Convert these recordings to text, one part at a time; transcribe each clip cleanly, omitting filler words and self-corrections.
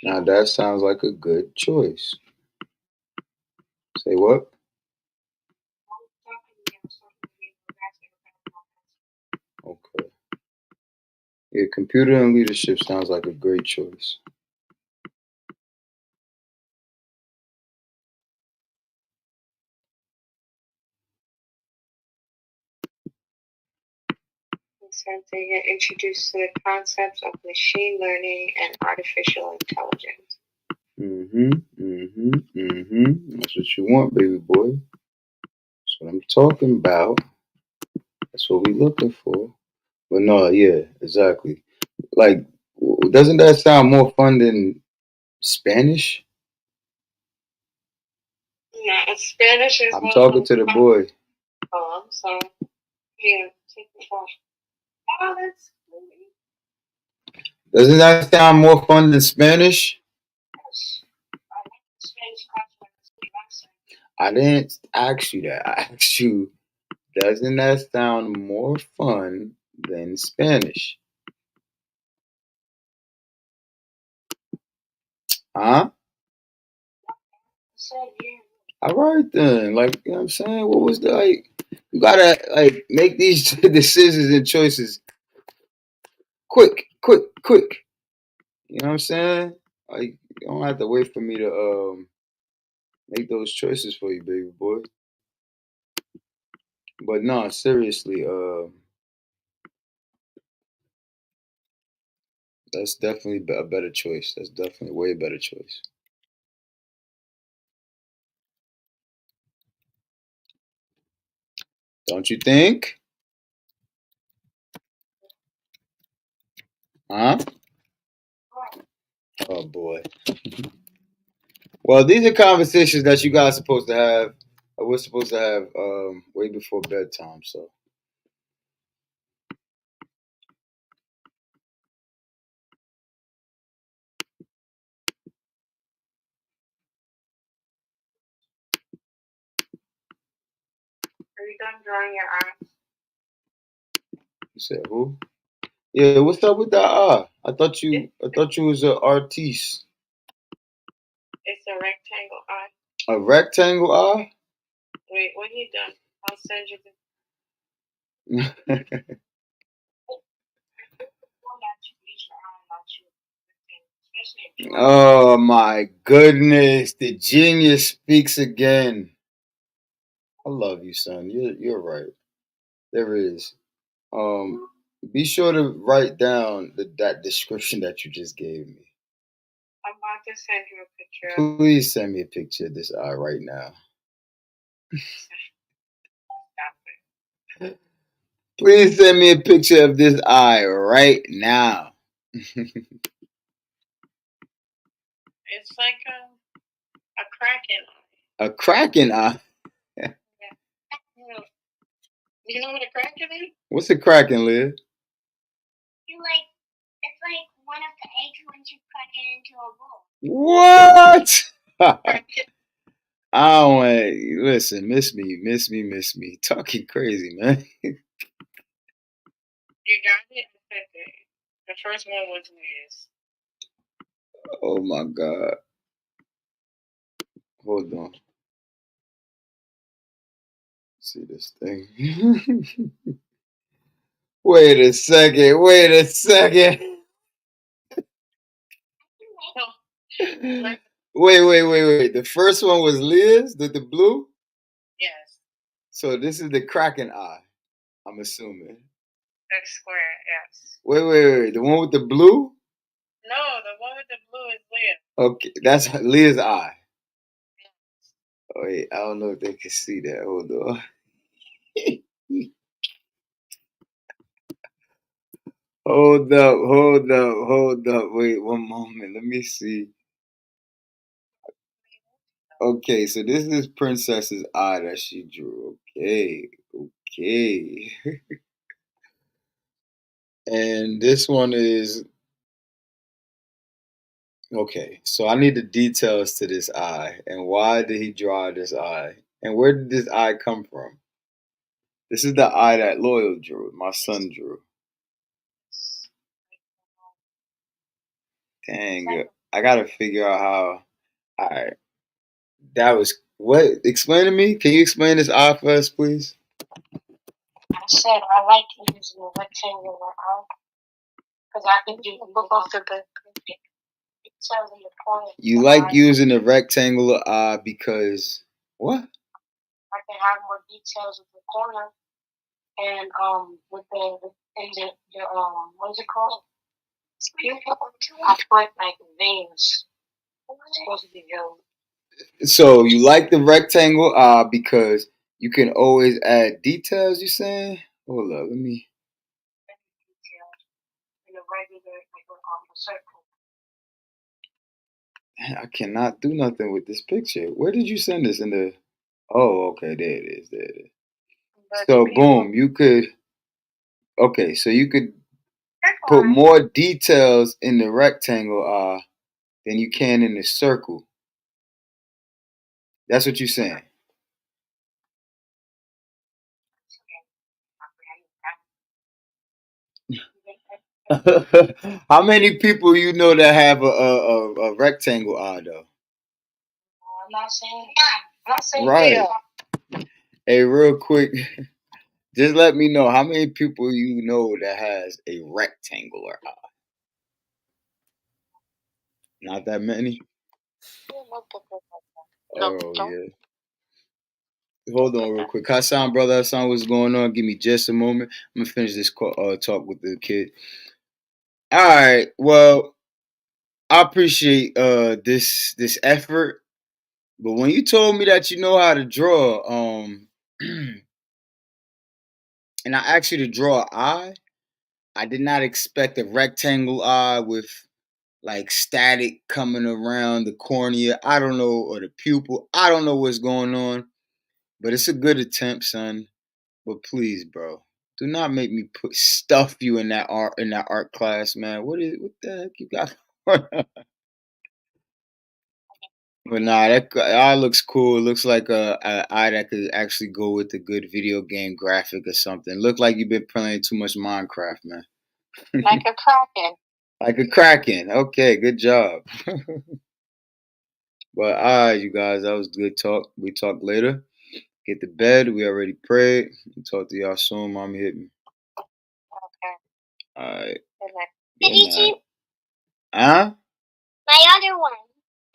Now that sounds like a good choice. Say what? Okay. Yeah, computer and leadership sounds like a great choice. Since they get introduced to the concepts of machine learning and artificial intelligence. That's what you want, baby boy. That's what I'm talking about. That's what we looking for. But no, yeah, exactly. Like, doesn't that sound more fun than Spanish? Yeah, Spanish is I'm one of talking to the the. boy. Oh, I'm sorry. Here, take the phone. Oh, that's sweet. Doesn't that sound more fun than Spanish? Yes. I like the Spanish class when it's the accent. I didn't ask you that. I asked you, doesn't that sound more fun than Spanish? Huh? So, yeah. All right then. Like, you know what I'm saying? What was the like? You gotta like make these decisions and choices quick, quick, quick. You know what I'm saying? Like, you don't have to wait for me to make those choices for you, baby boy. But no, seriously, that's definitely a better choice. That's definitely a way better choice. Don't you think? Huh? Oh boy. Well, these are conversations that you guys supposed to have. We're supposed to have way before bedtime. So Are you done drawing your eyes? you said who? Yeah. What's up with that? I thought you was an artiste. It's a rectangle eye. A rectangle eye. Wait, when you done, I'll send you the one that you each eye, not you. Especially in drawing. Oh my goodness! The genius speaks again. I love you, son. You're right. There is. Um, be sure to write down that description that you just gave me. I'm about to send you a picture. Please send me a picture of this eye right now. Please send me a picture of this eye right now. It's like a kraken. A kraken eye. Yeah. You know what a kraken is? What's a kraken, Liz? You like it's like one of the eggs once you crack it into a bowl. What? I don't want listen, miss me. Talking crazy, man. You got it? I said it. The first one was Liz. Oh my god. Hold on. See this thing. Wait a second. Wait a second. Wait. The first one was Liz, the blue? Yes. So this is the Kraken eye, I'm assuming. The square, yes. Wait. The one with the blue? No, the one with the blue is Liz. Okay, that's Liz's eye. Wait, I don't know if they can see that. Hold on. Hold up. Wait one moment. Let me see. Okay, so this is Princess's eye that she drew. Okay. And this one is okay. So I need the details to this eye and why did he draw this eye and where did this eye come from? This is the eye that Loyal drew. My son drew. Dang. I gotta figure out how. All right, that was what. Explain to me. Can you explain this eye for us, please? I said I like using the rectangular eye because I can do both of the details in the corner. You like using the rectangular eye because what? I can have more details in the corner, and with the what is it called? I put like veins. It's supposed to be yellow. So you like the rectangle eye because you can always add details. You saying? Hold up, let me. Details in a regular circle. I cannot do nothing with this picture. Where did you send this in the? Oh, okay, there it is. There it is. So boom, you could. Okay, so you could put more details in the rectangle eye than you can in the circle. That's what you're saying. How many people you know that have a rectangle eye though? I'm not saying right. Yeah. Hey, real quick, just let me know how many people you know that has a rectangular eye. Not that many. Oh yeah. Hold on real quick. Hassan, brother, Hassan, what's going on? Give me just a moment. I'm gonna finish this talk with the kid. All right. Well, I appreciate this effort, but when you told me that you know how to draw, and I asked you to draw an eye, I did not expect a rectangle eye with like static coming around the cornea. I don't know, or the pupil. I don't know what's going on, but it's a good attempt, son. But please, bro, do not make me stuff you in that art class, man. What the heck you got? But nah, that eye looks cool. It looks like a eye that could actually go with a good video game graphic or something. Look like you've been playing too much Minecraft, man. Like a kraken. Like a kraken. Okay, good job. But all right, you guys, that was good talk. We talk later. Get to bed. We already prayed. We'll talk to y'all soon. Mama hit me. Okay. All right. Good night. Huh? My other one.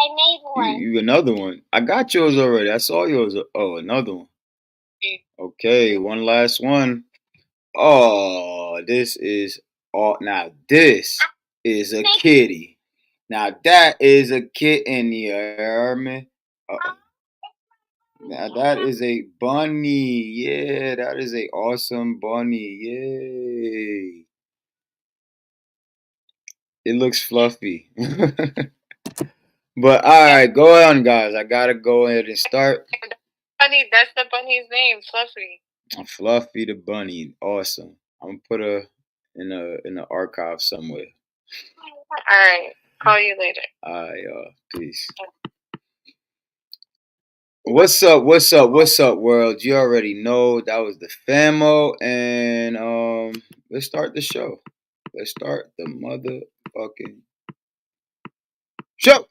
I made one. You another one. I got yours already. I saw yours. Oh, another one. Okay, one last one. Oh, this is all. Now this is a kitty. Now that is a kitten, you hear me? Now that is a bunny. Yeah, that is a awesome bunny. Yay! It looks fluffy. But all right, go on, guys. I gotta go ahead and start. Bunny, that's the bunny's name, Fluffy. Fluffy the bunny, awesome. I'm gonna put her in the archive somewhere. All right, call you later. All right, y'all. Peace. What's up? What's up? What's up, world? You already know that was the famo, and let's start the show. Let's start the motherfucking show.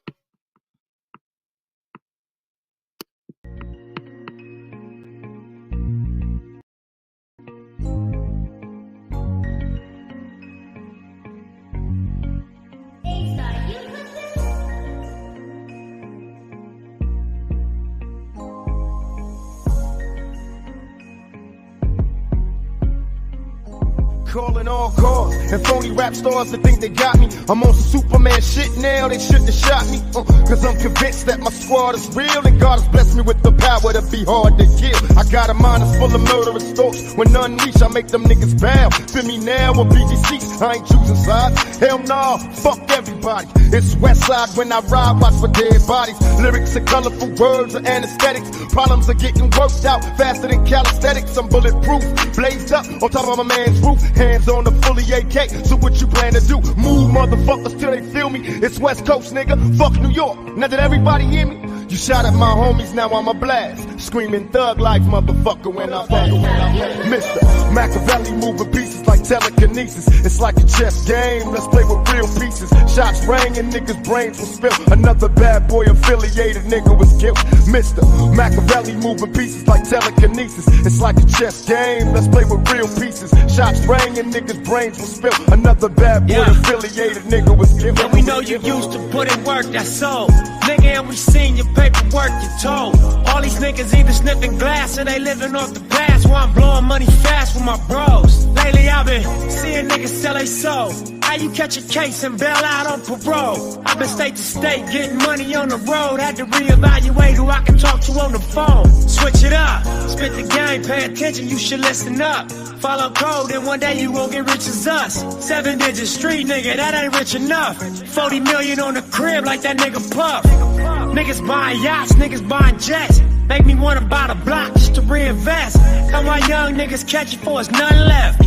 Calling all cars and phony rap stars that think they got me. I'm on some Superman shit now, they shouldn't have shot me. Cause I'm convinced that my squad is real and God has blessed me with the power to be hard to kill. I got a mind that's full of murderous thoughts. When unleashed, I make them niggas bow. Feel me now on BBC, I ain't choosing sides. Hell nah, fuck everybody. It's West Side when I ride, watch for dead bodies. Lyrics are colorful, words are anesthetics. Problems are getting worked out faster than calisthenics. I'm bulletproof, blazed up on top of my man's roof. Hands on the fully AK, so what you plan to do? Move motherfuckers till they feel me. It's West Coast, nigga, fuck New York. Now that everybody hear me? You shot at my homies, now I'm a blast. Screaming thug life, motherfucker, when I fuck Mr. Machiavelli moving pieces like telekinesis. It's like a chess game, let's play with real pieces. telekinesis. Shots rang and niggas' brains were spilled. Another bad boy affiliated nigga was killed. Mr. Machiavelli moving pieces like telekinesis. It's like a chess game, let's play with real pieces. Shots rang and niggas' brains were spilled. Another bad boy affiliated nigga was killed. And we know you used to put in work, that's so. Nigga, and we seen your paperwork, you told. All these niggas either sniffing glass or they living off the past. While I'm blowing money fast with my bros. Lately I've been seeing niggas sell they soul. How you catch a case and bail out on parole? I've been state to state, getting money on the road. Had to reevaluate who I can talk to on the phone. Switch it up, spit the game, pay attention, you should listen up. Follow code, and one day you won't get rich as us. 7 digit street nigga, that ain't rich enough. 40 million on the crib like that nigga Puff. Niggas buying yachts, niggas buying jets. Make me wanna buy the block just to reinvest. Come on, young niggas catch it for us, none left.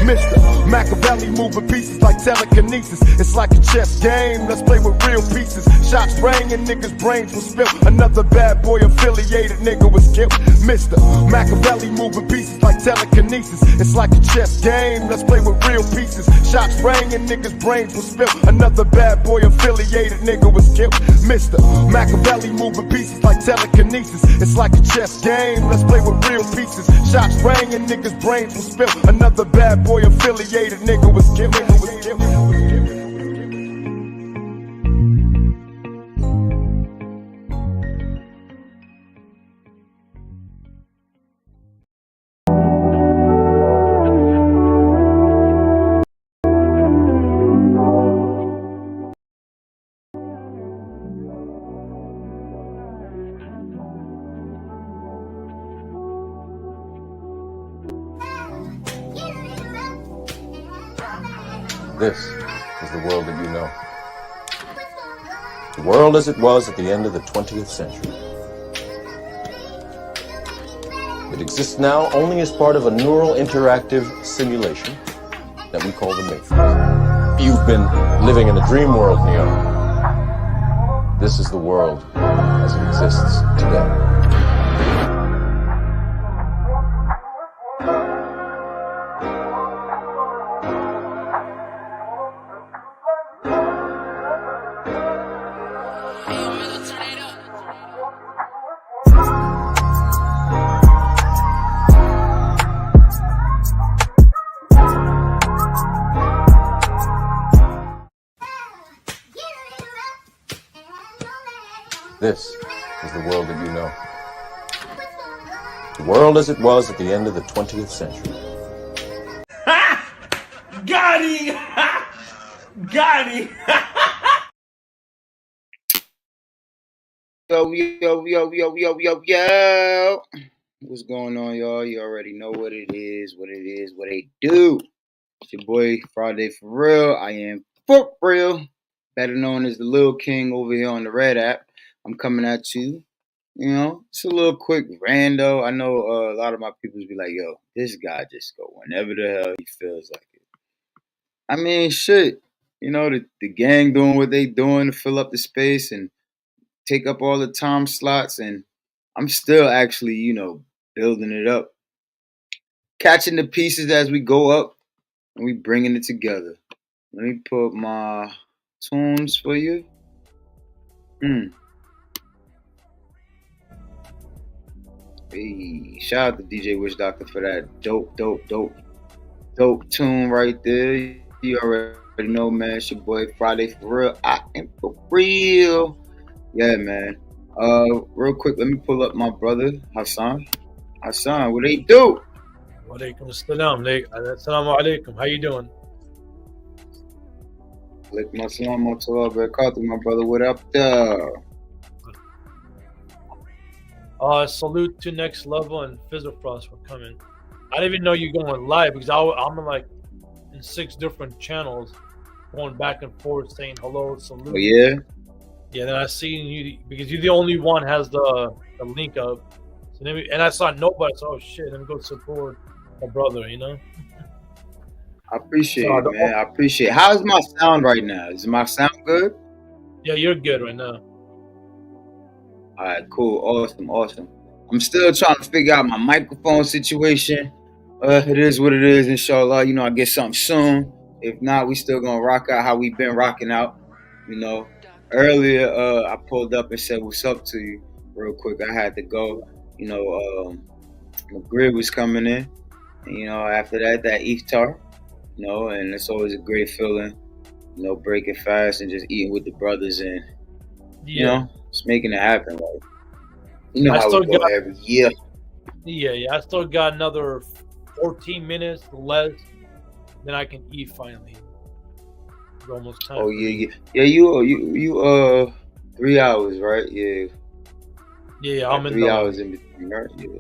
Mr. Machiavelli moving pieces like telekinesis. It's like a chess game, let's play with real pieces. Shots rang and niggas' brains were spilled. Another bad boy affiliated nigga was killed. Mr. Machiavelli moving pieces like telekinesis. It's like a chess game, let's play with real pieces. Shots rang and niggas' brains were spilled. Another bad boy affiliated nigga was killed. Mr. Machiavelli moving pieces like telekinesis. It's like a chess game, let's play with real pieces. Shots rang and niggas' brains were spilled. Another bad boy affiliated nigga was killed. This is the world that you know. The world as it was at the end of the 20th century. It exists now only as part of a neural interactive simulation that we call the Matrix. You've been living in a dream world, Neo. This is the world as it exists today. This is the world that you know. The world as it was at the end of the 20th century. Ha! Got him! Got him! Yo. What's going on, y'all? You already know what it is, what they do. It's your boy, Friday For Real. I am for real, better known as the Lil King over here on the Red app. I'm coming at you, you know, it's a little quick rando. I know a lot of my people be like, yo, this guy just go whenever the hell he feels like it. I mean, shit, you know, the gang doing what they doing to fill up the space and take up all the time slots, and I'm still actually, you know, building it up. Catching the pieces as we go up, and we bringing it together. Let me put my tunes for you. Hey, shout out to DJ Witch Doctor for that dope tune right there. You already know, man. It's your boy Friday For Real. I am for real. Yeah, man. Real quick, let me pull up my brother Hassan. Hassan, what they do? Walaikum assalam. Assalamu alaikum. How you doing? Alaikum assalam wa rahmatullahi wa barakatuh, my brother. What up there? Salute to Next Level and Fizzlefrost for coming. I didn't even know you're going live because I'm like in 6 different channels going back and forth saying hello, salute. Oh, yeah? Yeah, then I seen you because you're the only one has the link up. So then and I saw nobody, so oh shit, let me go support my brother, you know? I appreciate it, man. I appreciate it. How's my sound right now? Is my sound good? Yeah, you're good right now. All right, cool. Awesome. I'm still trying to figure out my microphone situation. It is what it is, inshallah. You know, I get something soon. If not, we still gonna rock out how we been rocking out. Earlier, I pulled up and said what's up to you real quick. I had to go. McGrid was coming in. And, after that iftar. And it's always a great feeling. Breaking fast and just eating with the brothers and just making it happen. Like, how we go every year. Yeah. I still got another 14 minutes less, then I can eat finally. It's almost time. Oh yeah. You 3 hours, right? Yeah. Yeah, I'm in 3 hours in between, right? Yeah.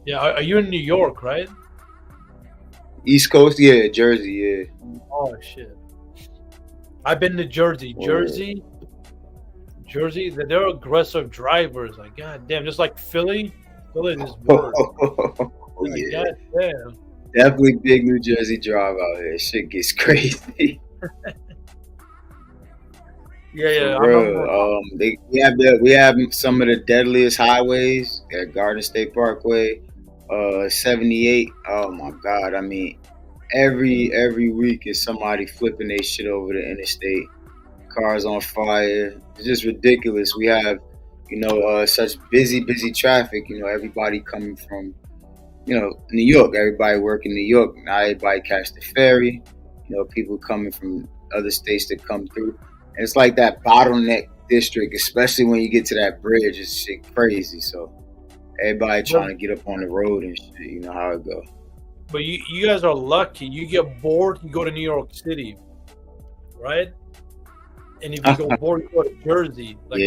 Yeah, are you in New York, right? East Coast, yeah, Jersey, yeah. Oh shit. I've been to Jersey. Jersey, they're aggressive drivers. Like, god damn, just like Philly. Philly is worse. Yeah. God damn. Definitely big New Jersey drive out here. Shit gets crazy. Yeah. We have some of the deadliest highways at Garden State Parkway, 78. Oh my God! I mean, every week is somebody flipping their shit over the interstate. Cars on fire. It's just ridiculous. We have, such busy traffic. Everybody coming from, New York. Everybody working New York. Now everybody catch the ferry. People coming from other states that come through. And it's like that bottleneck district, especially when you get to that bridge. It's shit crazy. So everybody trying to get up on the road and shit. You know how it go. But you guys are lucky. You get bored, you go to New York City, right? And if you go bored, you go to Jersey. Like,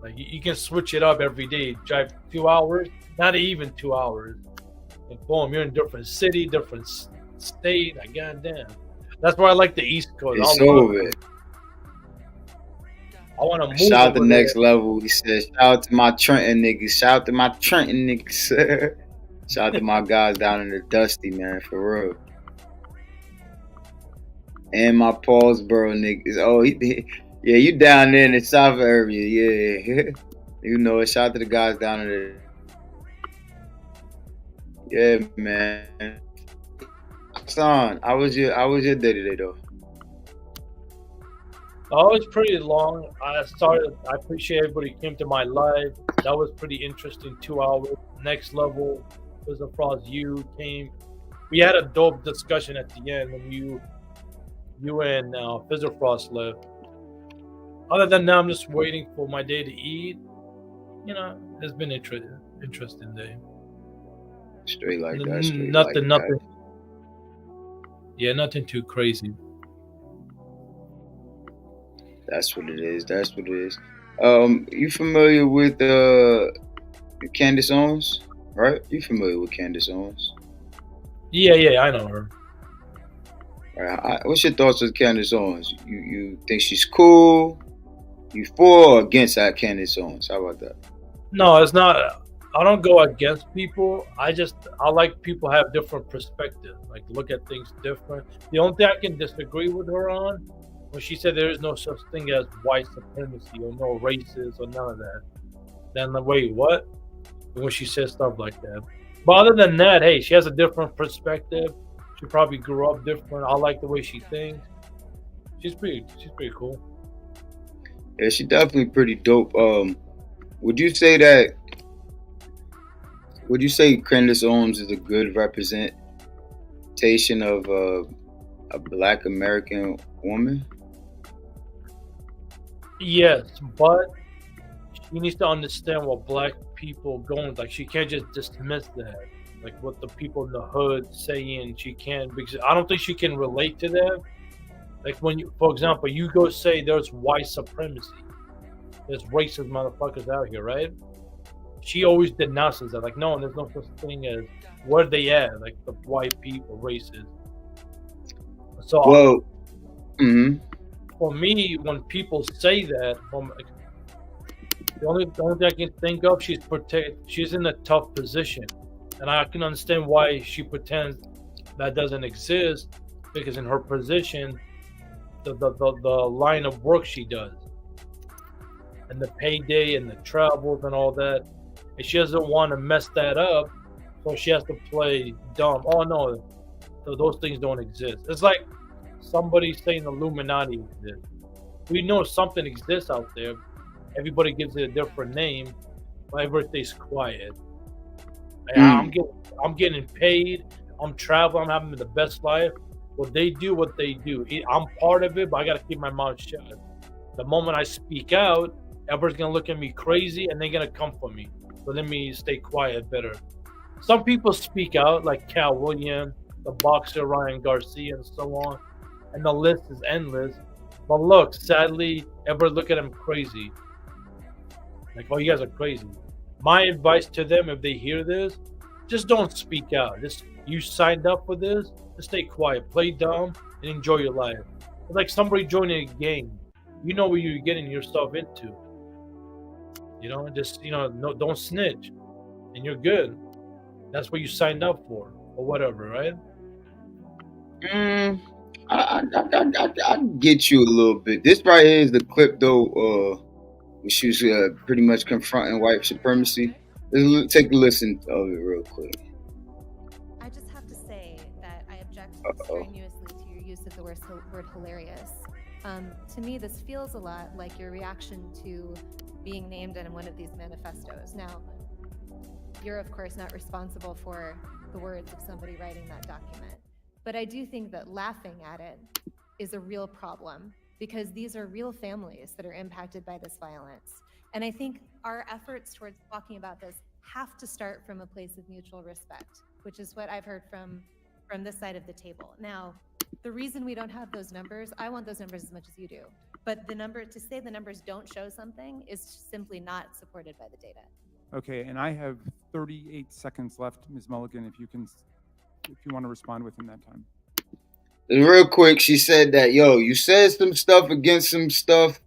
like you can switch it up every day. Drive 2 hours, not even 2 hours. And boom, you're in a different city, different state. Like, goddamn. That's why I like the East Coast. It's over. I want to move. Shout out the next level. He said, shout out to my Trenton niggas. Shout out to my Trenton niggas. Shout out to my guys down in the Dusty, man, for real. And my Paulsboro niggas. Oh, yeah, you down there in the South area, yeah. Shout out to the guys down in there. Yeah, man. Son, how was your day today though? Oh, it was pretty long. I appreciate everybody who came to my live. That was pretty interesting. 2 hours. Next level was across you came. We had a dope discussion at the end when you and Fizzlefrost left. Other than that, I'm just waiting for my day to eat. It's been interesting day. Straight like that. Nothing. Yeah, nothing too crazy. That's what it is. You familiar with Candace Owens, right? You familiar with Candace Owens? Yeah, I know her. All right, what's your thoughts on Candace Owens? You think she's cool? You for or against Candace Owens? How about that? No, it's not. I don't go against people. I like people have different perspectives. Like, look at things different. The only thing I can disagree with her on, when she said there is no such thing as white supremacy or no races or none of that. Then wait, what? When she says stuff like that. But other than that, hey, she has a different perspective. She probably grew up different. I like the way she thinks. She's pretty cool. Yeah, she's definitely pretty dope. Would you say Candace Owens is a good representation of a Black American woman? Yes, but she needs to understand what Black people going. Like, she can't just dismiss that. Like, what the people in the hood saying, she can't, because I don't think she can relate to that. Like, when you, for example, you go say there's white supremacy, there's racist motherfuckers out here, right? She always denounces that. Like, no, there's no such thing as where they at, like the white people, racist. So, for me, when people say that, the only thing I can think of, she's in a tough position. And I can understand why she pretends that doesn't exist, because in her position, the line of work she does, and the payday and the travels and all that, and she doesn't want to mess that up, so she has to play dumb. Oh no, those things don't exist. It's like somebody saying Illuminati exists. We know something exists out there. Everybody gives it a different name, but everything's quiet. Like, I'm getting paid. I'm traveling. I'm having the best life. What they do. I'm part of it, but I gotta keep my mouth shut. The moment I speak out, everybody's gonna look at me crazy, and they're gonna come for me. So let me stay quiet better. Some people speak out, like Cal Williams, the boxer Ryan Garcia, and so on, and the list is endless. But look, sadly, everybody look at them crazy. Like, oh, you guys are crazy. My advice to them, if they hear this, just don't speak out. Just you signed up for this, just stay quiet, play dumb, and enjoy your life. It's like somebody joining a gang. You know what you're getting yourself into. You know, just no, don't snitch, and you're good. That's what you signed up for, or whatever, right? I get you a little bit. This right here is the clip though. When she was pretty much confronting white supremacy. Let's take a listen of it real quick. I just have to say that I object strenuously to your use of the word hilarious. To me, this feels a lot like your reaction to being named in one of these manifestos. Now, you're of course not responsible for the words of somebody writing that document, but I do think that laughing at it is a real problem because these are real families that are impacted by this violence. And I think our efforts towards talking about this have to start from a place of mutual respect, which is what I've heard from this side of the table. Now, the reason we don't have those numbers, I want those numbers as much as you do, but to say the numbers don't show something is simply not supported by the data. Okay, and I have 38 seconds left, Ms. Mulligan, if you want to respond within that time. Real quick, she said that, you said some stuff against some stuff,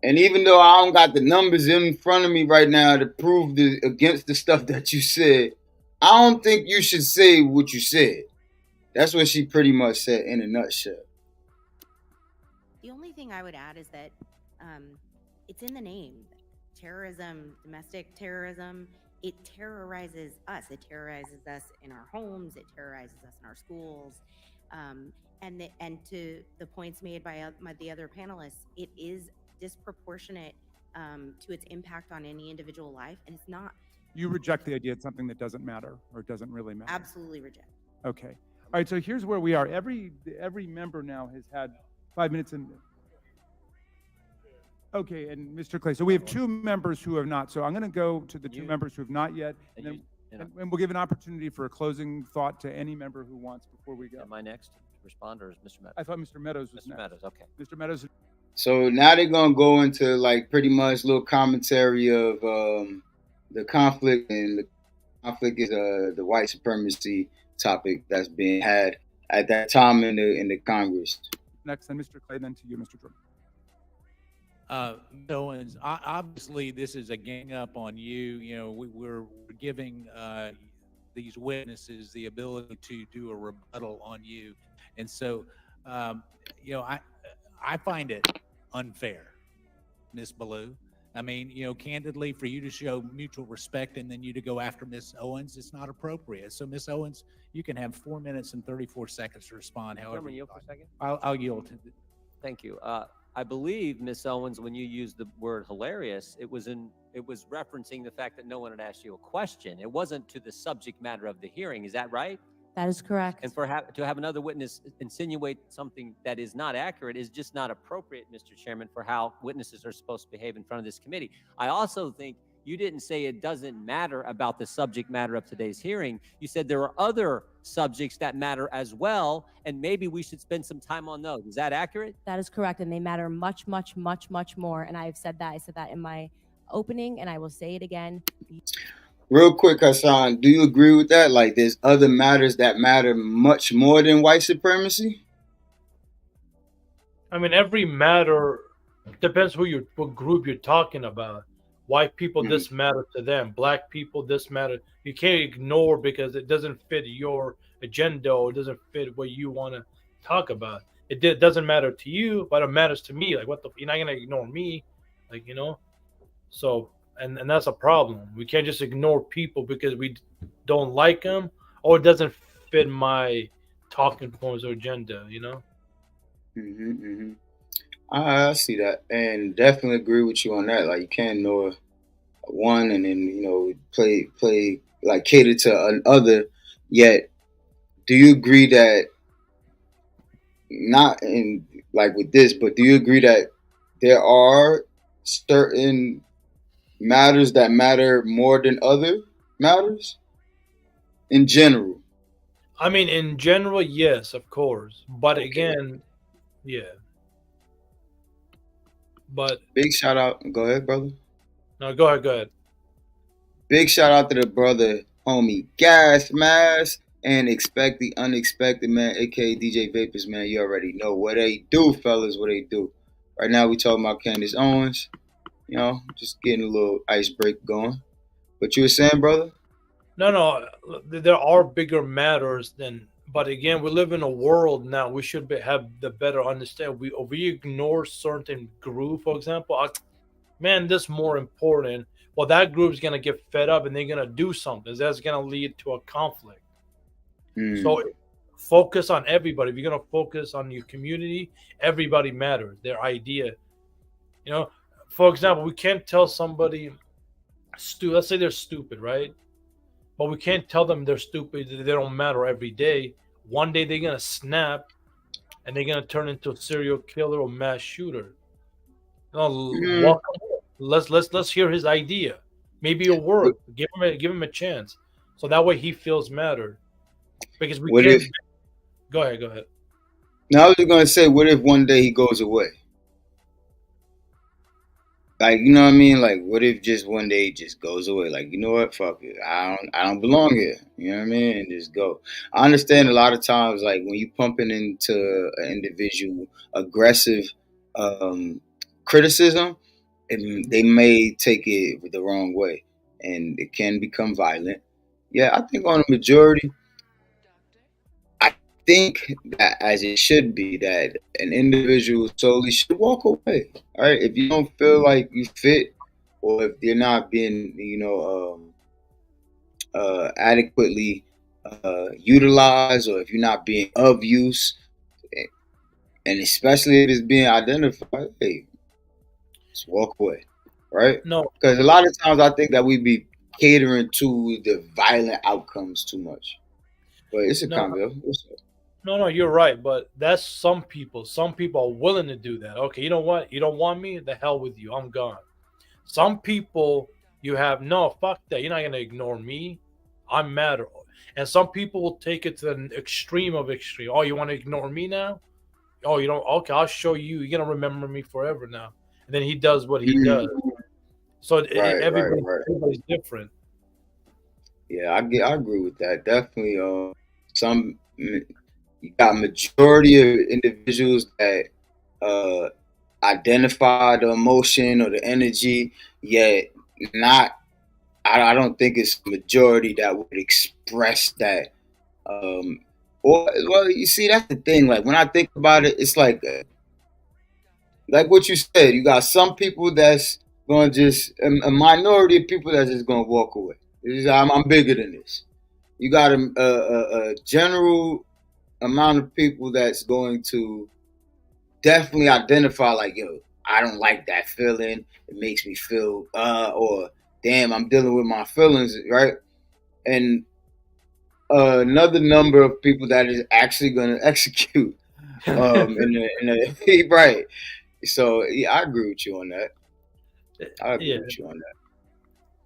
and even though I don't got the numbers in front of me right now to prove against the stuff that you said, I don't think you should say what you said. That's what she pretty much said in a nutshell. The only thing I would add is that it's in the name. Terrorism, domestic terrorism, it terrorizes us. It terrorizes us in our homes. It terrorizes us in our schools. And to the points made by the other panelists, it is disproportionate to its impact on any individual life, and it's not. You reject the idea it's something that doesn't matter or doesn't really matter? Absolutely reject. Okay. All right, so here's where we are. Every member now has had 5 minutes in. Okay, and Mr. Clay, so we have two members who have not. So I'm going to go to the two members who have not yet, and we'll give an opportunity for a closing thought to any member who wants before we go. Am I next to respond, or is Mr. Meadows? I thought Mr. Meadows was Mr. next. Meadows, okay. Mr. Meadows. So now they're going to go into like pretty much little commentary of the conflict, and the conflict is the white supremacy topic that's being had at that time in the Congress. Next, then Mr. Clay, then to you, Mr. Jordan. Owens, obviously this is a gang up on you. You know, we're giving these witnesses the ability to do a rebuttal on you, and so you know, I find it unfair, Ms. Ballou. I mean, you know, candidly, for you to show mutual respect and then you to go after Ms. Owens, it's not appropriate. So, Ms. Owens, you can have 4 minutes and 34 seconds to respond. However, yield for a second. I'll yield. Thank you. I believe, Ms. Owens, when you used the word hilarious, it was referencing the fact that no one had asked you a question. It wasn't to the subject matter of the hearing. Is that right? That is correct. And to have another witness insinuate something that is not accurate is just not appropriate, Mr. Chairman, for how witnesses are supposed to behave in front of this committee. I also think you didn't say it doesn't matter about the subject matter of today's hearing. You said there are other subjects that matter as well, and maybe we should spend some time on those. Is that accurate? That is correct, and they matter much, much, much, much more. And I've said that. I said that in my opening, and I will say it again. Real quick, Hassan, do you agree with that? Like, there's other matters that matter much more than white supremacy? I mean, every matter depends what group you're talking about. White people, this matter to them. Black people, this matter. You can't ignore because it doesn't fit your agenda or it doesn't fit what you want to talk about. It doesn't matter to you, but it matters to me. Like, you're not gonna ignore me, like, you know. So, and that's a problem. We can't just ignore people because we don't like them or it doesn't fit my talking points or agenda, you know. I see that, and definitely agree with you on that. Like you can't ignore one and then play like cater to another. Yet, do you agree that not in like with this, but do you agree that there are certain matters that matter more than other matters in general? I mean, in general, yes, of course. But Okay. again, yeah. But Big shout out. Go ahead, brother. no, go ahead, go ahead. Big shout out to the brother, homie Gas Mask, and Expect the Unexpected, man, aka DJ Vapors, man. You already know what they do, fellas, what they do. Right now, we talking about Candace Owens. You know, just getting a little ice break going. What you were saying, brother? No, there are bigger matters than. But again, we live in a world now. We should have the better understand. We ignore certain group, for example. Man, this more important. Well, that group's gonna get fed up and they're gonna do something. That's gonna lead to a conflict. So focus on everybody. If you're gonna focus on your community, everybody matters. Their idea. You know, for example, we can't tell somebody, let's say they're stupid, right? But we can't tell them they're stupid. They don't matter every day. One day they're gonna snap, and they're gonna turn into a serial killer or mass shooter. Let's hear his idea. Maybe it'll work. Give him a chance, so that way he feels mattered. Because we can't. Go ahead. Now I was gonna say, what if one day he goes away? Like, you know what I mean? Like, what if just one day he just goes away? Like, you know what? Fuck it. I don't belong here. You know what I mean? And just go. I understand a lot of times, like when you pumping into an individual aggressive criticism, they may take it the wrong way, and it can become violent. Yeah, I think on a majority, I think that as it should be, that an individual solely should walk away. All right, if you don't feel like you fit, or if you're not being, adequately utilized, or if you're not being of use, and especially if it's being identified, hey, just walk away, right? No, because a lot of times I think that we be catering to the violent outcomes too much. But it's a combo. No, you're right. But that's some people. Some people are willing to do that. Okay, you know what? You don't want me? The hell with you. I'm gone. Some people you have, no, fuck that. You're not going to ignore me. I'm mad. And some people will take it to the extreme of extreme. Oh, you want to ignore me now? Oh, you don't? Okay, I'll show you. You're going to remember me forever now. And then he does what he does. So everybody's different. Yeah, I agree with that. Definitely. Some you got majority of individuals that identify the emotion or the energy, yet not. I don't think it's majority that would express that. Well, you see, that's the thing. Like when I think about it, it's like what you said. You got some people that's gonna just a minority of people that's just gonna walk away. I'm bigger than this. You got a general amount of people that's going to definitely identify like, yo, I don't like that feeling. It makes me feel, or damn, I'm dealing with my feelings, right? And another number of people that is actually going to execute, right. So yeah, I agree with you on that.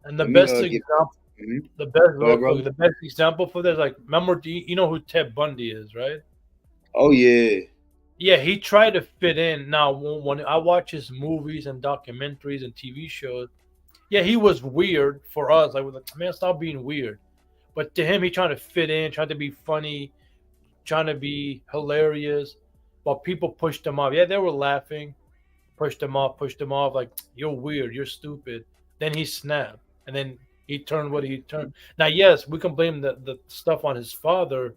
And the best example. The best example for this, like, remember, you know who Ted Bundy is, right? Oh yeah. Yeah, he tried to fit in. Now, when I watch his movies and documentaries and TV shows, yeah, he was weird for us. Like, we're like, man, stop being weird. But to him, he trying to fit in, trying to be funny, trying to be hilarious. But people pushed him off. Yeah, they were laughing, pushed him off, like, you're weird, you're stupid. Then he snapped, and then he turned what he turned. Now, yes, we can blame the stuff on his father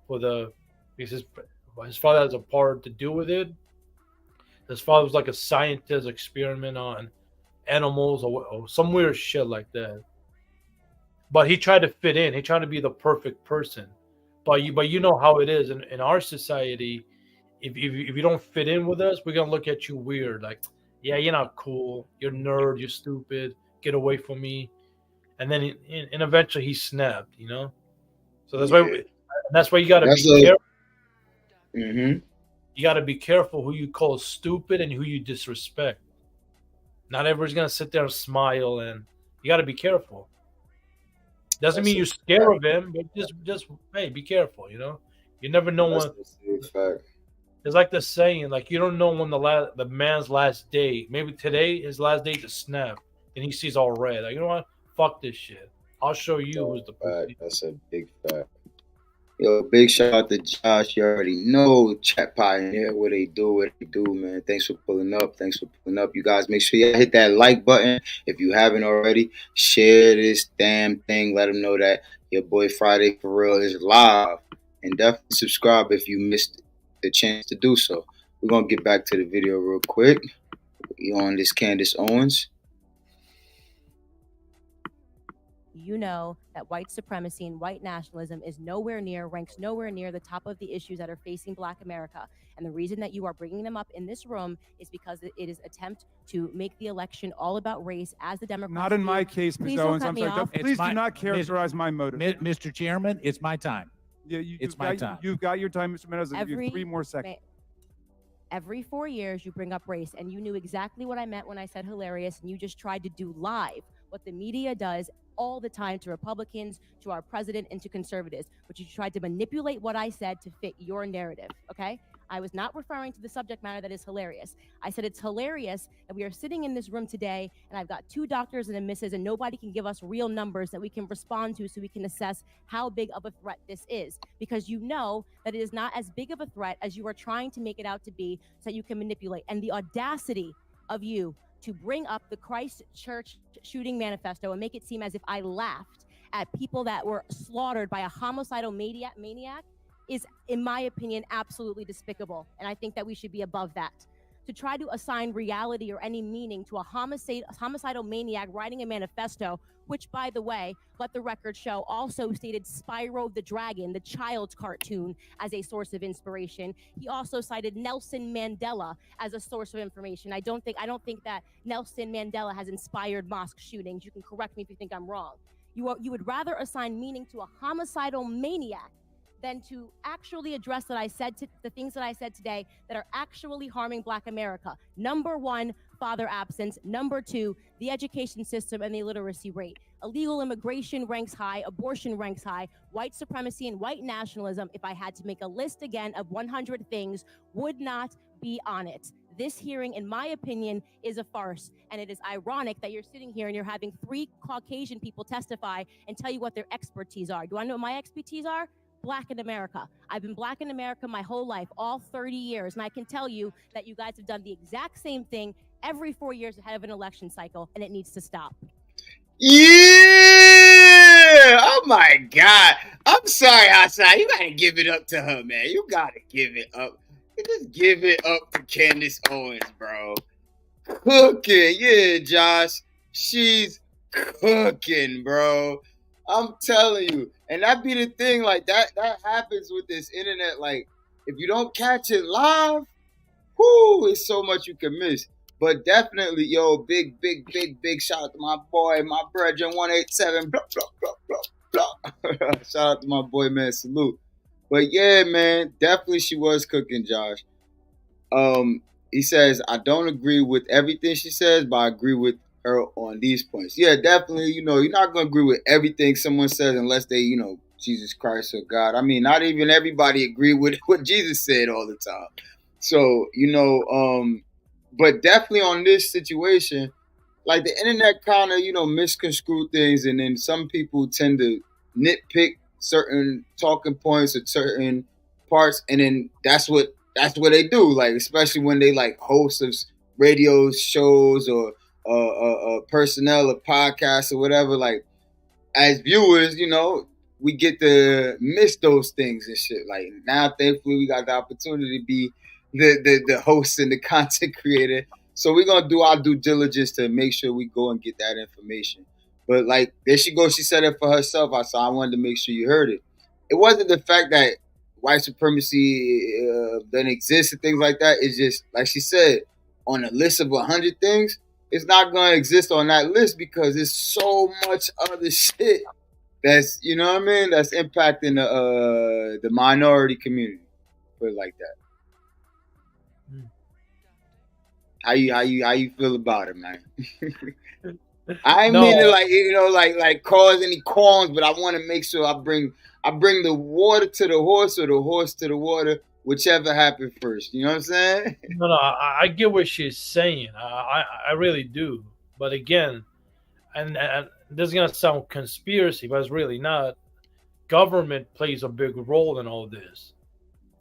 because his father has a part to do with it. His father was like a scientist experiment on animals or some weird shit like that. But he tried to fit in. He tried to be the perfect person. But you know how it is in our society. if you don't fit in with us, we're gonna look at you weird. Like, yeah, you're not cool. You're nerd. You're stupid. Get away from me. And then and eventually he snapped. You know. So that's why you gotta be careful. Mm-hmm. You gotta be careful who you call stupid and who you disrespect. Not everybody's gonna sit there and smile, and you gotta be careful. Doesn't mean you're scared of him, but just hey, be careful. You know, you never know when. It's like the saying, like you don't know when the man's last day. Maybe today his last day to snap, and he sees all red. Like, you know what? Fuck this shit. I'll show you who's the pussy. That's a big fact. Yo, big shout out to Josh. You already know Chat Pioneer, what they do, man. Thanks for pulling up. You guys, make sure you hit that like button if you haven't already. Share this damn thing. Let them know that your boy Friday for Real is live. And definitely subscribe if you missed the chance to do so. We're going to get back to the video real quick. You on this Candace Owens. You know that white supremacy and white nationalism ranks nowhere near the top of the issues that are facing Black America. And the reason that you are bringing them up in this room is because it is attempt to make the election all about race, as the Democrats. Not in my case, Ms. Owens. I'm sorry. Please do not characterize my motive. Mr. Chairman, it's my time. Yeah, it's my time. You've got your time, Mr. Meadows. You have 3 more seconds. Every 4 years, you bring up race, and you knew exactly what I meant when I said hilarious, and you just tried to do live what the media does all the time to Republicans, to our president, and to conservatives, but you tried to manipulate what I said to fit your narrative, okay? I was not referring to the subject matter that is hilarious. I said it's hilarious that we are sitting in this room today, and I've got 2 doctors and a missus, and nobody can give us real numbers that we can respond to so we can assess how big of a threat this is, because you know that it is not as big of a threat as you are trying to make it out to be, so that you can manipulate. And the audacity of you to bring up the Christchurch shooting manifesto and make it seem as if I laughed at people that were slaughtered by a homicidal maniac is, in my opinion, absolutely despicable. And I think that we should be above that. To try to assign reality or any meaning to a homicidal maniac writing a manifesto, which, by the way, let the record show, also stated Spyro the Dragon, the child's cartoon, as a source of inspiration. He also cited Nelson Mandela as a source of information. I don't think that Nelson Mandela has inspired mosque shootings. You can correct me if you think I'm wrong. You would rather assign meaning to a homicidal maniac than to actually address the things that I said today that are actually harming Black America. Number 1, father absence. Number 2, the education system and the illiteracy rate. Illegal immigration ranks high, abortion ranks high, white supremacy and white nationalism, if I had to make a list again of 100 things, would not be on it. This hearing, in my opinion, is a farce. And it is ironic that you're sitting here and you're having 3 Caucasian people testify and tell you what their expertise are. Do I know what my expertise are? Black in America. I've been Black in America my whole life, all 30 years. And I can tell you that you guys have done the exact same thing every 4 years ahead of an election cycle, and it needs to stop. Yeah! Oh my God. I'm sorry, Asai. You gotta give it up to her, man. You gotta give it up. Just give it up to Candace Owens, bro. Cooking. Yeah, Josh. She's cooking, bro. I'm telling you. And that be the thing, like that happens with this internet. Like, if you don't catch it live, whoo, it's so much you can miss. But definitely, yo, big shout out to my boy, my brethren, 187, blah, blah, blah, blah, blah. Shout out to my boy, man, salute. But yeah, man, definitely she was cooking, Josh. He says, I don't agree with everything she says, but I agree with her on these points. Yeah, definitely, you know, you're not going to agree with everything someone says unless they, you know, Jesus Christ or God. I mean, not even everybody agree with what Jesus said all the time. So, you know, but definitely on this situation, like the internet kind of, you know, misconstrue things, and then some people tend to nitpick certain talking points or certain parts, and then that's what they do, like, especially when they like hosts of radio shows or personnel of podcasts or whatever. Like, as viewers, you know, we get to miss those things and shit. Like, now, thankfully, we got the opportunity to be the host and the content creator. So we're gonna do our due diligence to make sure we go and get that information. But like, there she goes. She said it for herself. I wanted to make sure you heard it. It wasn't the fact that white supremacy that exists and things like that. It's just like she said, on a list of 100 things, it's not going to exist on that list because there's so much other shit that's, you know what I mean, that's impacting the minority community. Put it like that. How you feel about it, man? I ain't mean to like cause any qualms, but I want to make sure I bring the water to the horse or the horse to the water, whichever happened first. You know what I'm saying? No, I get what she's saying. I really do. But again, and this is gonna sound conspiracy, but it's really not. Government plays a big role in all this.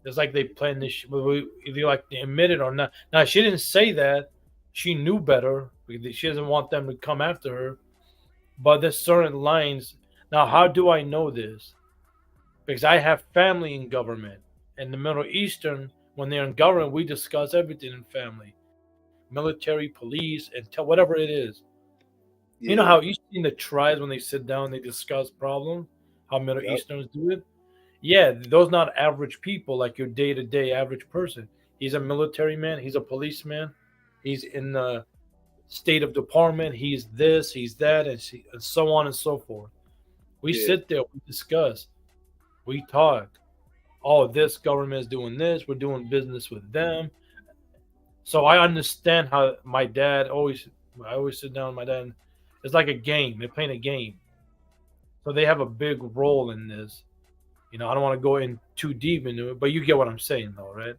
It's like they plan this, whether you like to admit it or not. Now, she didn't say that. She knew better. She doesn't want them to come after her. But there's certain lines. Now, how do I know this? Because I have family in government. In the Middle Eastern, when they're in government, we discuss everything in family. Military, police, and whatever it is. Yeah. You know how you see the tribes when they sit down, they discuss problems? How Middle Easterns do it? Yeah, those not average people like your day-to-day average person. He's a military man. He's a policeman. He's in the state of department. He's this, he's that, and so on and so forth. We sit there, we discuss, we talk. Oh, this government is doing this. We're doing business with them. So I understand how my dad I always sit down with my dad. It's like a game. They're playing a game. So they have a big role in this. You know, I don't want to go in too deep into it, but you get what I'm saying, though, right?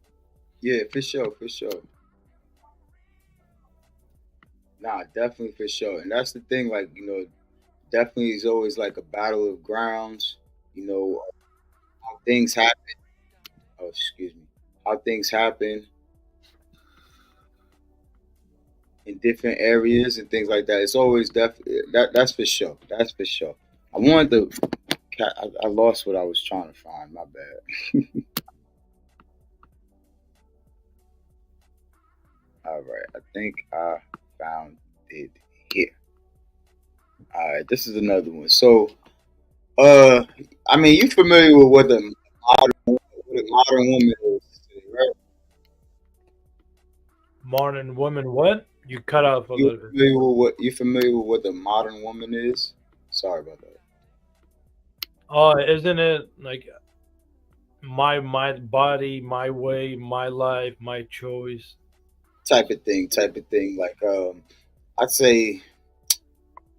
Yeah, for sure. Nah, definitely for sure. And that's the thing, like, you know, definitely is always like a battle of grounds. You know, how things happen. Oh, excuse me. How things happen in different areas and things like that. It's always definitely that's for sure. That's for sure. I wanted to. I lost what I was trying to find. My bad. All right, I think I found it here. All right, this is another one. So, I mean, you familiar with what the modern woman is, right? Modern woman, what? You cut out for a little bit. You familiar with what the modern woman is? Sorry about that. Oh, isn't it like my body, my way, my life, my choice? Type of thing. Like I'd say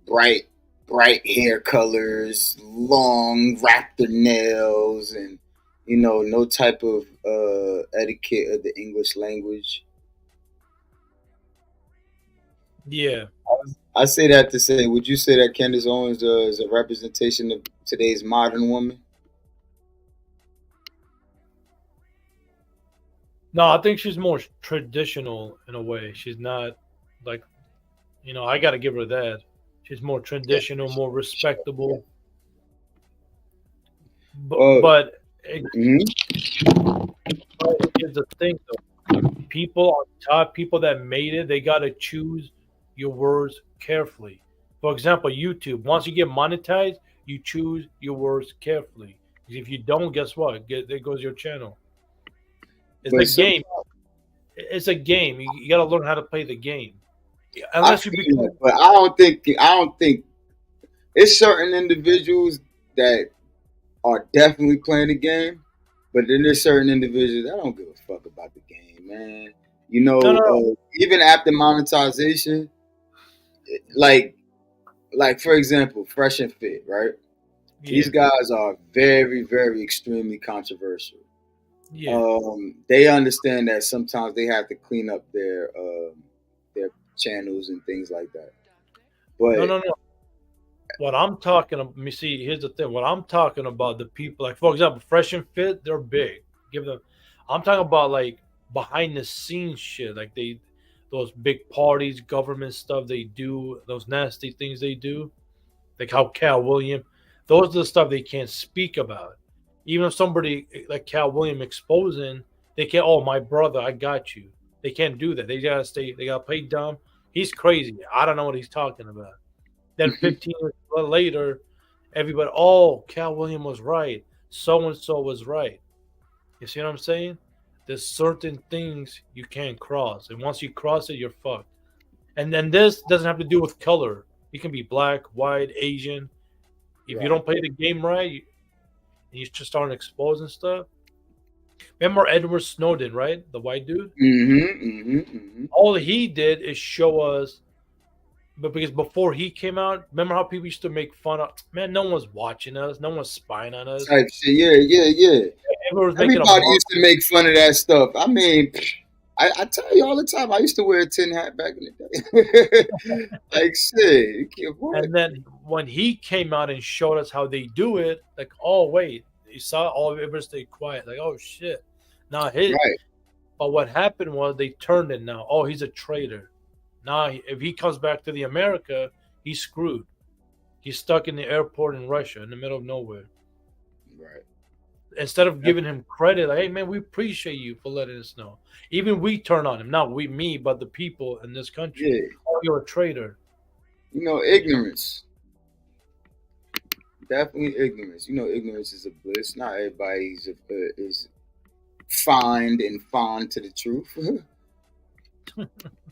bright hair colors, long raptor nails, and you know, no type of etiquette of the English language. Yeah. I say that to say, would you say that Candace Owens is a representation of today's modern woman? No, I think she's more traditional in a way. She's not like, you know, I got to give her that. She's more traditional, more respectable. But here's the thing, though. People on top, people that made it, they got to choose your words carefully. For example, YouTube, once you get monetized, you choose your words carefully. If you don't, guess what? There goes your channel. It's a game. It's a game. You got to learn how to play the game. Unless but I don't think it's certain individuals that are definitely playing the game, but then there's certain individuals that don't give a fuck about the game, man. You know, even after monetization, like for example, Fresh and Fit, right? Yeah. These guys are very, very extremely controversial. Yeah. They understand that sometimes they have to clean up their channels and things like that. But no. What I'm talking about, let me see. Here's the thing. What I'm talking about, the people, like for example, Fresh and Fit, they're big. I'm talking about like behind the scenes shit, like those big parties, government stuff they do, those nasty things they do, like how Cal Williams, those are the stuff they can't speak about. Even if somebody like Cal Williams exposing, they can't. Oh, my brother, I got you. They can't do that. They gotta stay. They gotta play dumb. He's crazy. I don't know what he's talking about. Then 15 years later, everybody, oh, Cal Williams was right. So and so was right. You see what I'm saying? There's certain things you can't cross, and once you cross it, you're fucked. And then this doesn't have to do with color. You can be black, white, Asian. If you don't play the game right, and you just start exposing stuff. Remember Edward Snowden, right? The white dude. All he did is show us, but because before he came out, remember how people used to make fun of? Man, no one's watching us, no one's spying on us. Type shit. Yeah. Everybody used to make fun of that stuff. I mean, I tell you all the time, I used to wear a tin hat back in the day. Like shit. And then when he came out and showed us how they do it, like, oh wait, you saw all of everybody stay quiet. Like, oh shit. Now his but what happened was they turned it now. Oh, he's a traitor. Now if he comes back to the America, he's screwed. He's stuck in the airport in Russia in the middle of nowhere. Right. Instead of giving him credit, like, hey man, we appreciate you for letting us know. Even we turn on him, not me, but the people in this country. Yeah. Oh, you're a traitor. You know, ignorance. Definitely ignorance. You know, ignorance is a bliss. Not everybody is fond to the truth.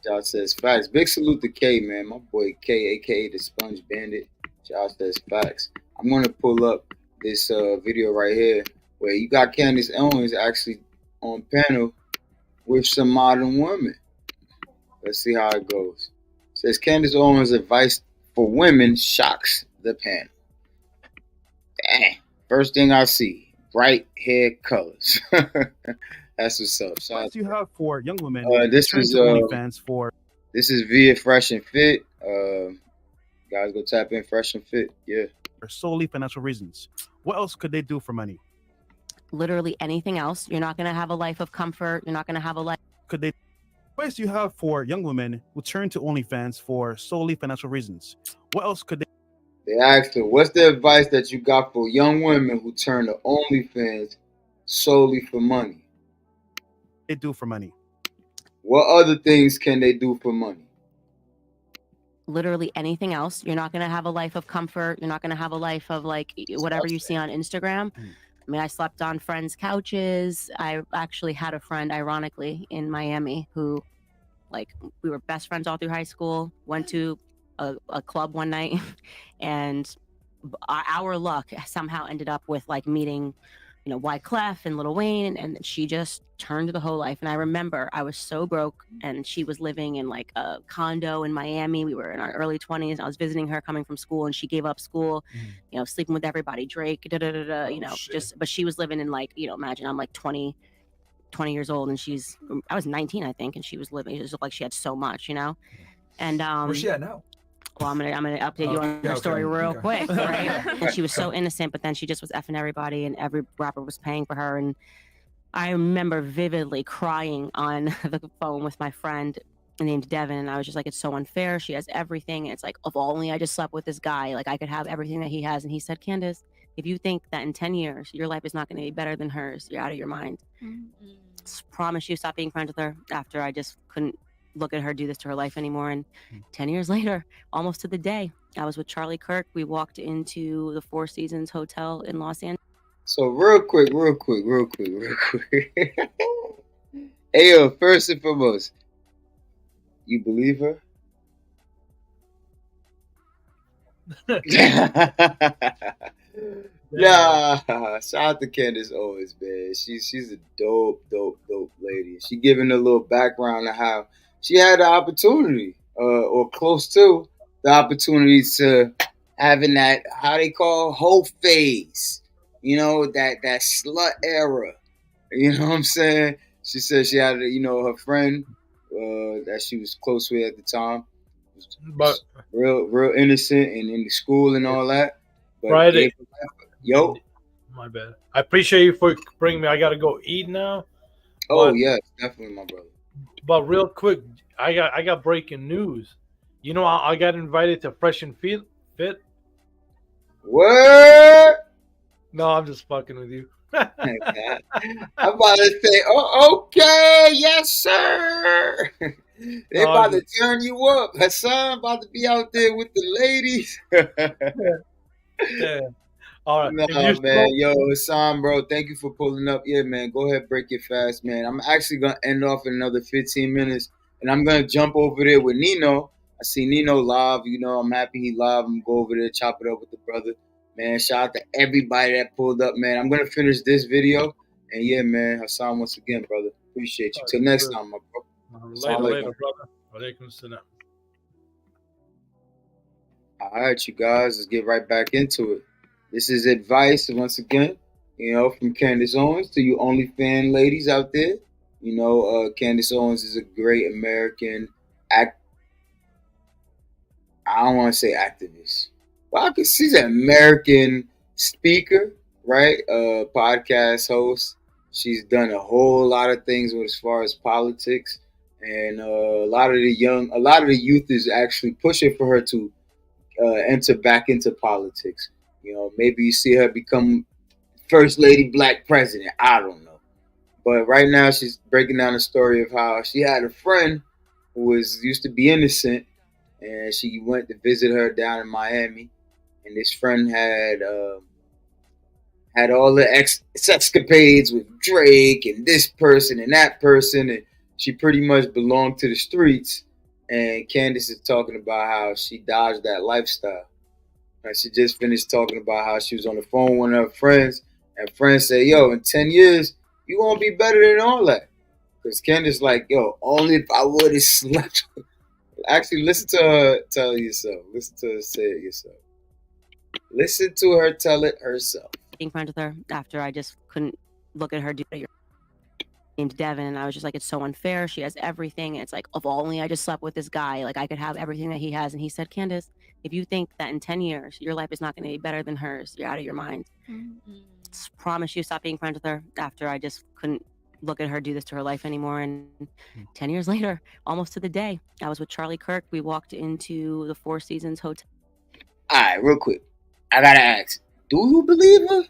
Josh says facts. Big salute to K, man. My boy K, aka the Sponge Bandit. Josh says facts. I'm gonna pull up this video right here where you got Candace Owens actually on panel with some modern women. Let's see how it goes. It says Candace Owens' advice for women shocks the panel. Dang. First thing I see, bright hair colors. That's what's up. So you have for young women. This is OnlyFans for. This is via Fresh and Fit. Guys, go tap in Fresh and Fit. Yeah. For solely financial reasons. What else could they do for money? Literally anything else. You're not going to have a life of comfort. You're not going to have a life. Could they? Advice you have for young women who turn to OnlyFans for solely financial reasons. What else could they? They asked her, what's the advice that you got for young women who turn to OnlyFans solely for money? They do for money. What other things can they do for money? Literally anything else. You're not going to have a life of comfort. You're not going to have a life of like whatever you see on Instagram. I mean, I slept on friends' couches. I actually had a friend, ironically, in Miami who, like, we were best friends all through high school, went to a club one night, and our luck somehow ended up with, like, meeting, you know, Wyclef and Lil Wayne, and she just turned the whole life. And I remember I was so broke, and she was living in, like, a condo in Miami. We were in our early 20s. I was visiting her coming from school, and she gave up school, you know, sleeping with everybody, Drake, you know, but she was living in, like, you know, imagine I'm like 20 years old, and I was 19, I think, and she was living, it just looked like she had so much, you know? And where's she at now? Well, I'm gonna update you on her story real quick, right? And she was so innocent, but then she just was effing everybody, and every rapper was paying for her. And I remember vividly crying on the phone with my friend named Devin, and I was just like, it's so unfair. She has everything. And it's like, if only I just slept with this guy, like I could have everything that he has. And he said, Candace, if you think that in 10 years your life is not going to be better than hers, you're out of your mind. Promise you, stop being friends with her. After I just couldn't look at her do this to her life anymore. And 10 years later, almost to the day, I was with Charlie Kirk. We walked into the Four Seasons Hotel in Los Angeles. So real quick. Hey, first and foremost, you believe her? Nah, shout out to Candace Owens, man. She's a dope lady. She giving a little background of how she had the opportunity, or close to the opportunity to having that, how they call, whole phase. You know, that slut era. You know what I'm saying? She said she had, you know, her friend that she was close with at the time. But real innocent and in the school and all that. But Friday. Yo. My bad. I appreciate you for bringing me. I got to go eat now. Oh, yes, definitely, my brother. But real quick, I got breaking news. You know, I got invited to Fresh and Fit. What? No, I'm just fucking with you. I'm about to say, oh, okay, yes, sir. They about to turn you up. Hassan about to be out there with the ladies. Yeah. All right. Nah, If you man. smoke, Yo, Hassan, bro, thank you for pulling up. Yeah, man, go ahead, break it fast, man. I'm actually going to end off in another 15 minutes, and I'm going to jump over there with Nino. I see Nino live. You know, I'm happy he live. I'm going to go over there, chop it up with the brother. Man, shout out to everybody that pulled up, man. I'm going to finish this video. And yeah, man, Hassan, once again, brother, appreciate you. Till next time, my bro. later, later, brother. Alaikum salam. All right, you guys, let's get right back into it. This is advice, once again, you know, from Candace Owens to you OnlyFans ladies out there. You know, Candace Owens is a great American I don't want to say activist. Well, she's an American speaker, right? Podcast host. She's done a whole lot of things as far as politics, and a lot of the youth is actually pushing for her to enter back into politics. You know, maybe you see her become first lady black president. I don't know. But right now she's breaking down the story of how she had a friend who used to be innocent, and she went to visit her down in Miami. And this friend had all the escapades with Drake and this person and that person, and she pretty much belonged to the streets. And Candace is talking about how she dodged that lifestyle. And she just finished talking about how she was on the phone with one of her friends, and friends say, yo, in 10 years, you gonna be better than all that. Because Candace like, yo, only if I would have slept. Actually, listen to her tell you so. Listen to her say it yourself. Listen to her tell it herself. Being friends with her after I just couldn't look at her do it. Named Devin, and I was just like, it's so unfair. She has everything. And it's like, if only I just slept with this guy, like I could have everything that he has. And he said, Candace, if you think that in 10 years your life is not going to be better than hers, you're out of your mind. Promise you, stop being friends with her after I just couldn't look at her do this to her life anymore. And 10 years later, almost to the day, I was with Charlie Kirk. We walked into the Four Seasons Hotel. All right, real quick, I gotta ask, do you believe her?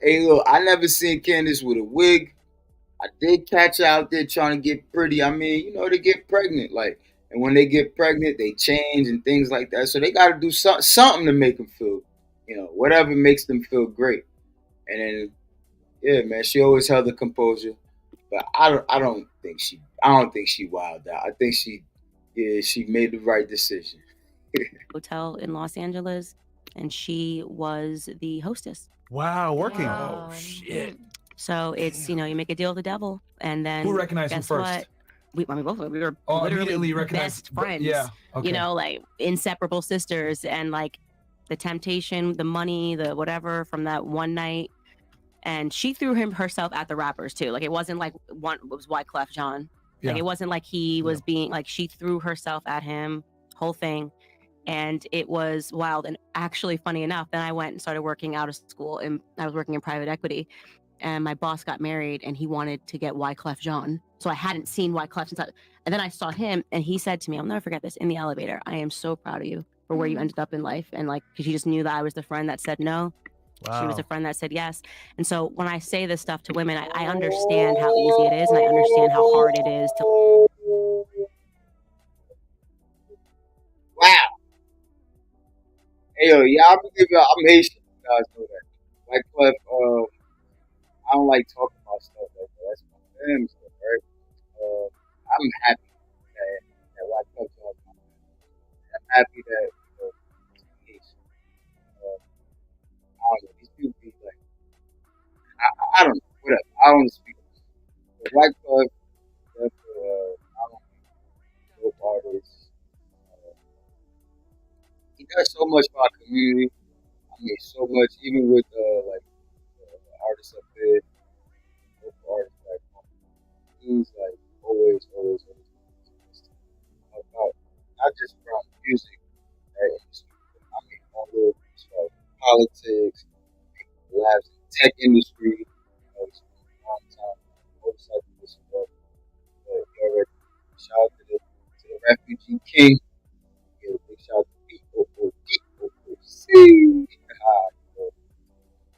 Hey, look, I never seen Candace with a wig. I did catch her out there trying to get pretty. I mean, you know, they get pregnant, like, and when they get pregnant, they change and things like that. So they got to do something to make them feel, you know, whatever makes them feel great. And then, yeah, man, she always held the composure. But I don't think she wilded out. I think she made the right decision. Hotel in Los Angeles, and she was the hostess. Wow, working. Oh shit! So it's you make a deal with the devil, and then who recognized him guess first? What? We were immediately literally recognized. best friends. Yeah, okay. Like inseparable sisters, and like the temptation, the money, the whatever from that one night, and she threw herself at the rappers too. Like it wasn't like it was Wyclef Jean. Like it wasn't like he was being like she threw herself at him, whole thing. And it was wild. And actually, funny enough, then I went and started working out of school, and I was working in private equity. And my boss got married, and he wanted to get Wyclef Jean. So I hadn't seen Wyclef since. And then I saw him, and he said to me, "I'll never forget this." In the elevator, "I am so proud of you for where you ended up in life." And like, because he just knew that I was the friend that said no. Wow. She was a friend that said yes. And so when I say this stuff to women, I understand how easy it is, and I understand how hard it is to. Wow. Hey, yo, y'all believe I'm Haitian. You guys know that. Wyclef, I don't like talking about stuff like that. That's my family stuff, right? I'm happy that Wyclef talks about that. I'm happy that, he's Haitian. I don't know. These people be like, I don't know. Whatever. I don't speak. But Wyclef, I don't know. Dope artist. He does so much for our community. I mean, so much, even with the artists up there, local artists back home. He's like always about not just from music, right? I mean, all the politics, labs in the tech industry. It's been a long time. Motorcycle stuff. But you already shout out to the refugee king. Yeah, big shout out to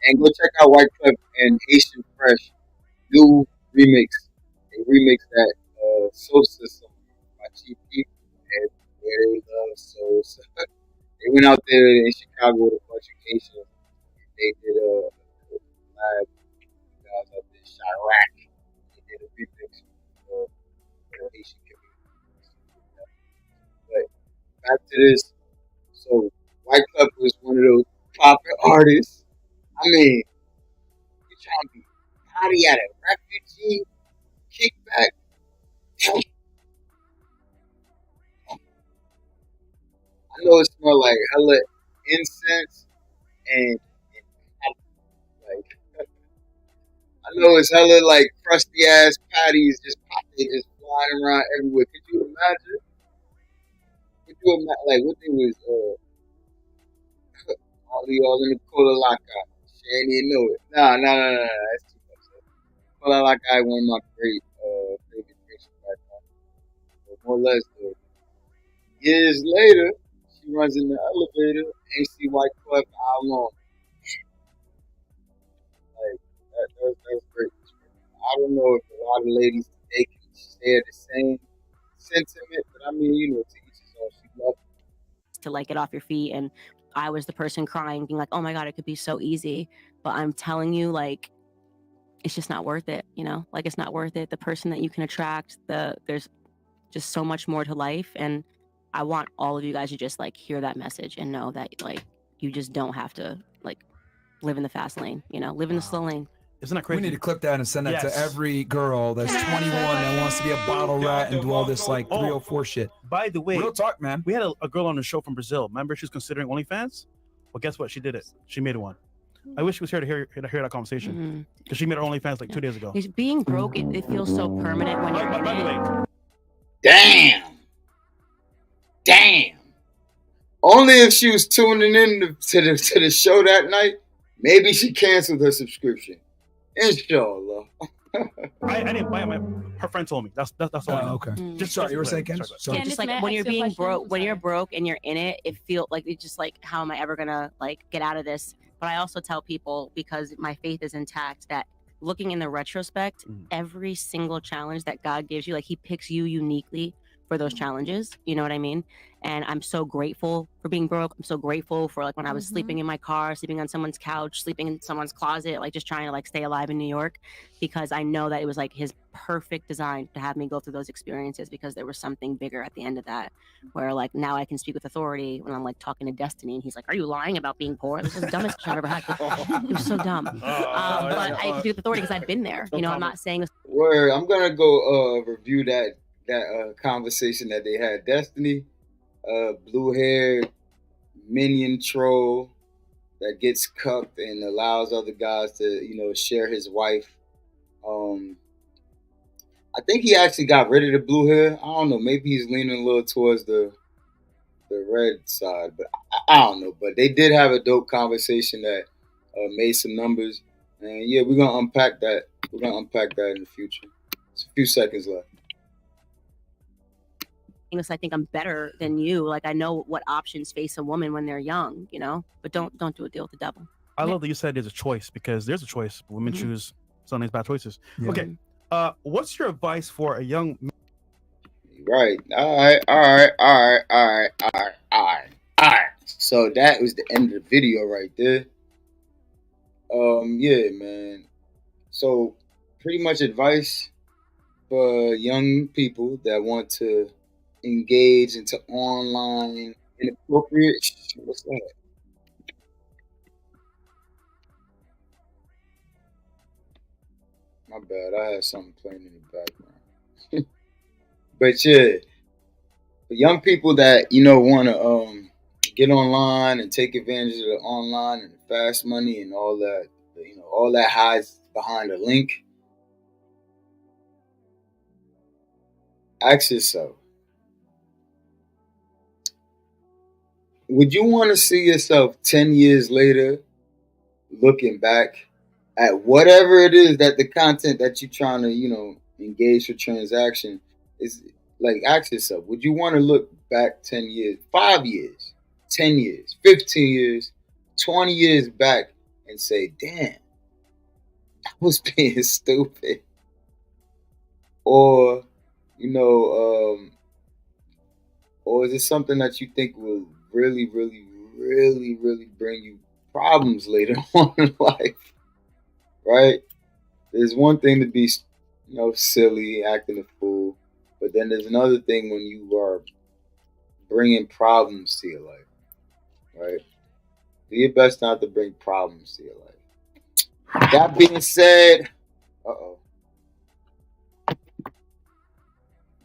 and go check out Wyclef and Haitian Fresh new remix. They remix that Soul System by Chief Keef and Very Love Soul. They went out there in Chicago with a bunch of Haitians. They did a live guys out there in Chirac. They did a remix for the Haitian community. But back to this. So White Club was one of those popular artists. I mean, you trying to be party at a refugee kickback. I know it smells like hella incense and like I know it's hella like crusty ass patties just flying around everywhere. Could you imagine? Like what they was all in the Cola Laka. She ain't even know it. Nah, that's too much. Cola Laka one of my great favorite drinks right now. But more or less though. Years later, she runs in the elevator, ain't see White Club for how long? Like that's great. I don't know if a lot of ladies today can share the same sentiment, but I mean, you know, to each his own. She loved to like get off your feet, and I was the person crying, being like, oh my God, it could be so easy. But I'm telling you, like, it's just not worth it, you know? Like, it's not worth it. The person that you can attract, there's just so much more to life. And I want all of you guys to just like hear that message and know that like you just don't have to like live in the fast lane, you know, live in the slow lane. Isn't that crazy? We need to clip that and send that Yes. to every girl that's 21 that wants to be a bottle rat and do all this like 304 shit. By the way, Real talk, man. we had a girl on the show from Brazil. Remember, she was considering OnlyFans. Well, guess what? She did it. She made one. I wish she was here to hear that conversation because she made her OnlyFans like 2 days ago. Because being broke, it feels so permanent when you're By the in it. way, Damn. Only if she was tuning in to the show that night, maybe she canceled her subscription. Inshallah. I didn't buy it. Her friend told me. That's all I know. Okay. Just Sorry, you were saying, Ken? Sorry. Sorry. Just like when you're being broke, when you're broke and you're in it, it feels like it's just like, how am I ever gonna like get out of this? But I also tell people, because my faith is intact, that looking in the retrospect, every single challenge that God gives you, like He picks you uniquely for those challenges. You know what I mean? And I'm so grateful for being broke. I'm so grateful for like when I was sleeping in my car, sleeping on someone's couch, sleeping in someone's closet, like just trying to like stay alive in New York, because I know that it was like His perfect design to have me go through those experiences, because there was something bigger at the end of that, where like now I can speak with authority when I'm like talking to Destiny and he's like, are you lying about being poor? This is the dumbest question I've ever had. It was so dumb. But I speak with authority because I've been there. You know, I'm not saying this. Word, I'm gonna go review that conversation that they had. Destiny, blue-haired minion troll that gets cucked and allows other guys to, you know, share his wife. I think he actually got rid of the blue hair. I don't know. Maybe he's leaning a little towards the red side, but I don't know. But they did have a dope conversation that made some numbers, and yeah, we're gonna unpack that. We're gonna unpack that in the future. It's a few seconds left. I think I'm better than you. Like I know what options face a woman when they're young, you know. But don't do a deal with the devil. I love that you said there's a choice, because there's a choice. Women choose sometimes bad choices. Yeah. Okay. What's your advice for a young? Right. All right. So that was the end of the video right there. Yeah, man. So pretty much advice for young people that want to engage into online inappropriate. What's that? My bad. I had something playing in the background. But yeah, for young people that, you know, want to get online and take advantage of the online and the fast money and all that, you know, all that hides behind a link. Ask yourself, would you want to see yourself 10 years later looking back at whatever it is that the content that you're trying to, you know, engage for transaction is? Like, ask yourself, would you want to look back 10 years, 5 years, 10 years, 15 years, 20 years back and say, damn, I was being stupid? Or, you know, or is it something that you think will really, really, really, really bring you problems later on in life, right? There's one thing to be, silly, acting a fool, but then there's another thing when you are bringing problems to your life, right? Do your best not to bring problems to your life. That being said,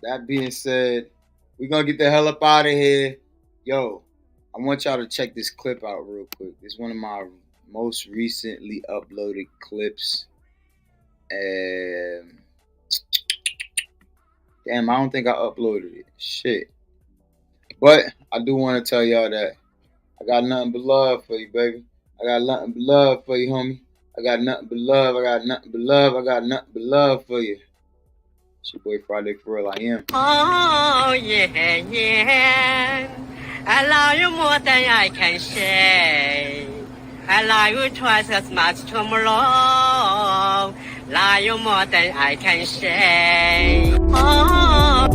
that being said, we're going to get the hell up out of here. Yo, I want y'all to check this clip out real quick. It's one of my most recently uploaded clips. And damn, I don't think I uploaded it. Shit. But I do want to tell y'all that I got nothing but love for you, baby. I got nothing but love for you, homie. I got nothing but love. I got nothing but love. I got nothing but love for you. It's your boy Friday for real. I am. Oh, yeah, yeah. I love you more than I can say. I love you twice as much tomorrow. Love you more than I can say. Oh.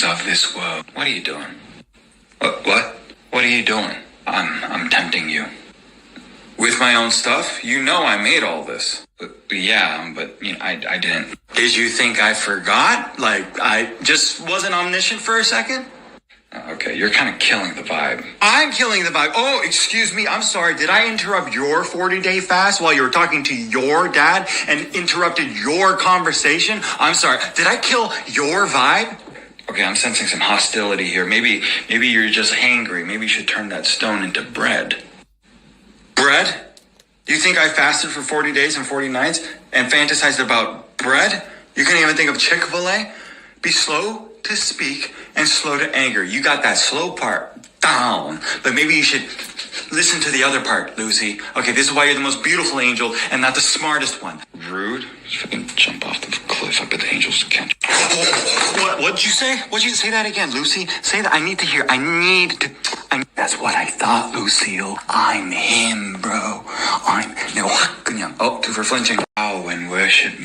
of this world. What are you doing? What are you doing? I'm tempted With my own stuff? You know I made all this. Yeah, but you know, I didn't. Did you think I forgot? Like, I just wasn't omniscient for a second? Okay, you're kind of killing the vibe. I'm killing the vibe. Oh, excuse me. I'm sorry. Did I interrupt your 40-day fast while you were talking to your dad and interrupted your conversation? I'm sorry. Did I kill your vibe? Okay, I'm sensing some hostility here. Maybe you're just hangry. Maybe you should turn that stone into bread. Bread? You think I fasted for 40 days and 40 nights and fantasized about bread? You can't even think of Chick-fil-A? Be slow to speak and slow to anger. You got that slow part down, but maybe you should listen to the other part, Lucy. Okay, this is why you're the most beautiful angel and not the smartest one. Rude? Just fucking jump off the cliff. I bet the angels can't. What'd you say? What'd you say that again, Lucy? Say that. I need to hear. That's what I thought, Lucille. I'm him, bro. I'm no. Oh, for flinching. Bow and worship me.